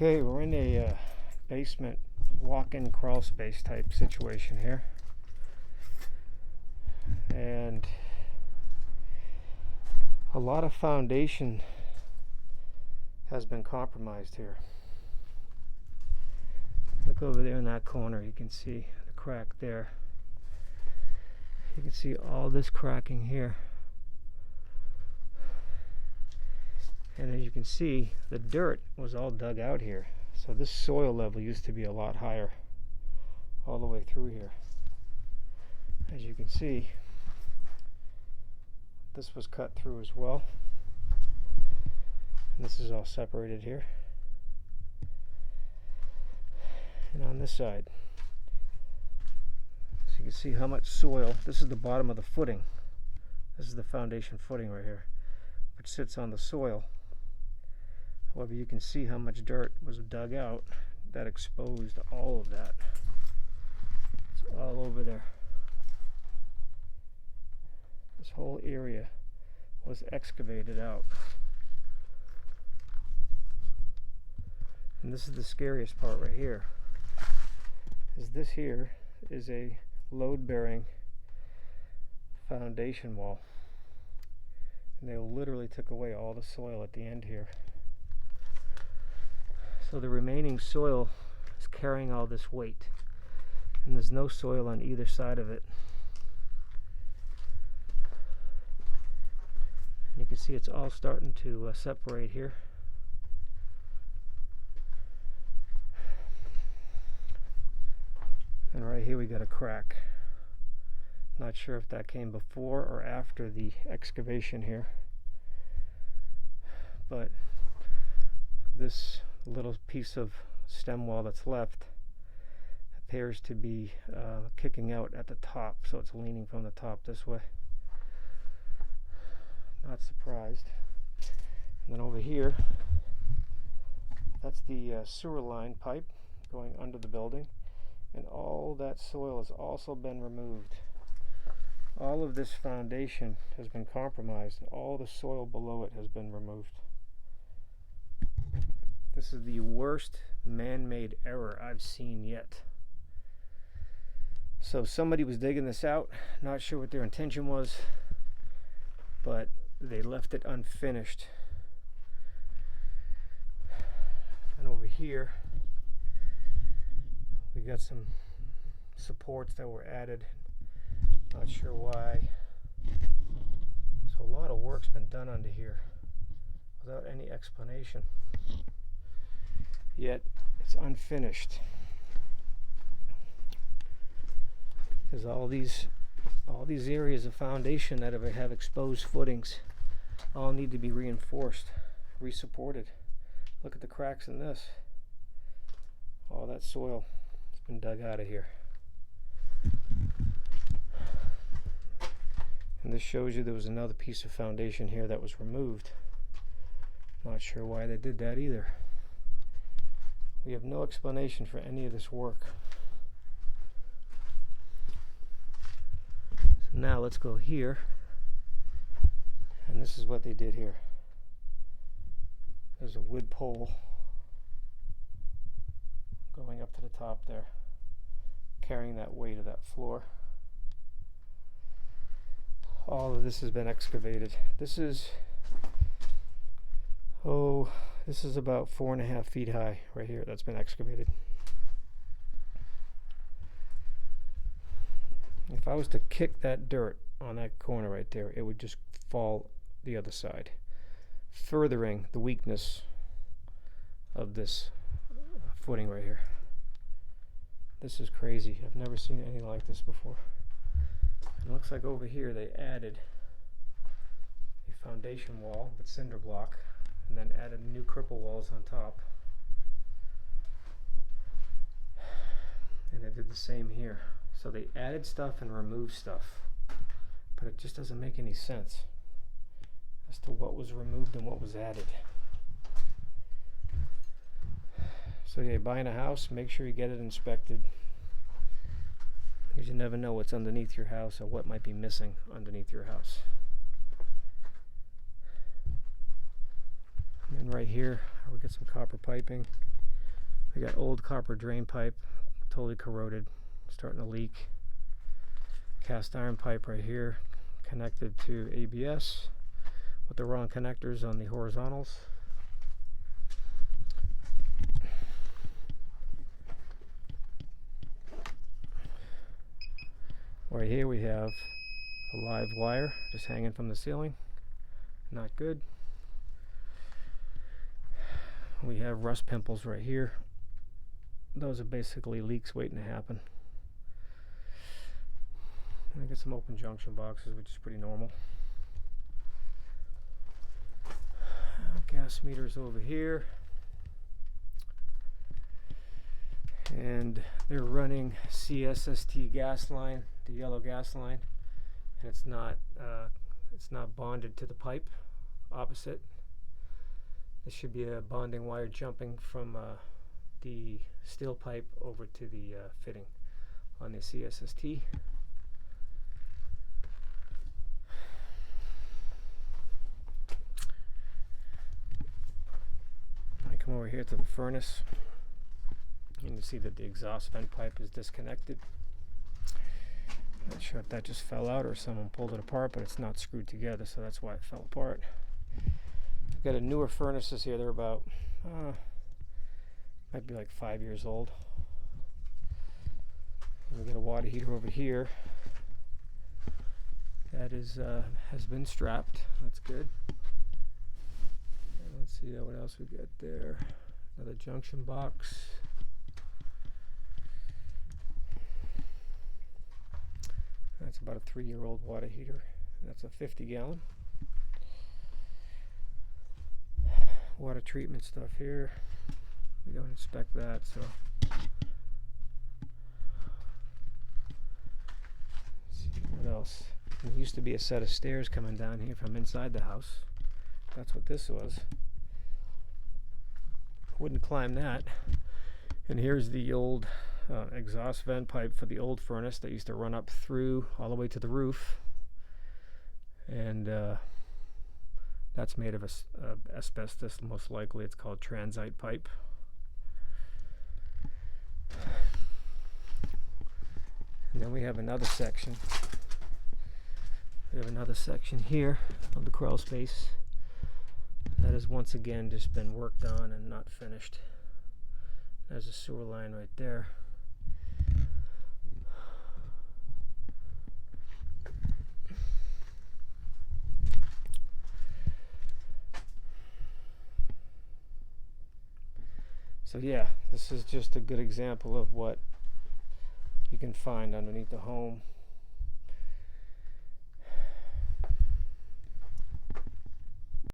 Okay, we're in a basement walk-in crawl space type situation here, and a lot of foundation has been compromised here. Look over there in that corner, you can see the crack there. You can see all this cracking here. And as you can see, the dirt was all dug out here. So this soil level used to be a lot higher all the way through here. As you can see, this was cut through as well. And this is all separated here. And on this side, so you can see how much soil. This is the bottom of the footing. This is the foundation footing right here, which sits on the soil. However, you can see how much dirt was dug out that exposed all of that. It's all over there. This whole area was excavated out. And this is the scariest part right here. Is this here is a load-bearing foundation wall. And they literally took away all the soil at the end here. So the remaining soil is carrying all this weight, and there's no soil on either side of it. You can see it's all starting to separate here. And right here we got a crack. Not sure if that came before or after the excavation here, but this little piece of stem wall that's left appears to be kicking out at the top, so it's leaning from the top this way. Not surprised. And then over here, that's the sewer line pipe going under the building, and all that soil has also been removed. All of this foundation has been compromised. All the soil below it has been removed. This is the worst man-made error I've seen yet. So somebody was digging this out, not sure what their intention was, but they left it unfinished. And over here, we got some supports that were added. Not sure why. So a lot of work's been done under here without any explanation. Yet it's unfinished, because all these areas of foundation that have exposed footings all need to be reinforced, resupported. Look at the cracks in this. All that soil has been dug out of here. And this shows you there was another piece of foundation here that was removed. Not sure why they did that either. We have no explanation for any of this work. So now let's go here, and this is what they did here. There's a wood pole going up to the top there, carrying that weight of that floor. All of this has been excavated. This is about 4.5 feet high right here. That's been excavated. If I was to kick that dirt on that corner right there, it would just fall the other side, furthering the weakness of this footing right here. This is crazy. I've never seen anything like this before. It looks like over here they added a foundation wall with cinder block, and then added new cripple walls on top. And they did the same here. So they added stuff and removed stuff, but it just doesn't make any sense as to what was removed and what was added. So yeah, buying a house, make sure you get it inspected, because you never know what's underneath your house or what might be missing underneath your house. And then right here, we got some copper piping. We got old copper drain pipe, totally corroded, starting to leak. Cast iron pipe right here, connected to ABS with the wrong connectors on the horizontals. Right here we have a live wire just hanging from the ceiling. Not good. We have rust pimples right here. Those are basically leaks waiting to happen. And I get some open junction boxes, which is pretty normal. Gas meters over here. And they're running CSST gas line, the yellow gas line, and it's not bonded to the pipe opposite. There should be a bonding wire jumping from the steel pipe over to the fitting on the CSST. I come over here to the furnace. You can see that the exhaust vent pipe is disconnected. Not sure if that just fell out or someone pulled it apart, but it's not screwed together, so that's why it fell apart. I've got a newer furnaces here. They're about, might be like 5 years old. And we got a water heater over here. That is has been strapped. That's good. And let's see what else we got there. Another junction box. That's about a 3-year-old water heater. That's a 50-gallon. Water treatment stuff here. We don't inspect that, so. Let's see what else. There used to be a set of stairs coming down here from inside the house. That's what this was. Wouldn't climb that. And here's the old exhaust vent pipe for the old furnace that used to run up through all the way to the roof, and that's made of asbestos, most likely. It's called transite pipe. And then we have another section. We have another section here of the crawl space that has once again just been worked on and not finished. There's a sewer line right there. So yeah, this is just a good example of what you can find underneath the home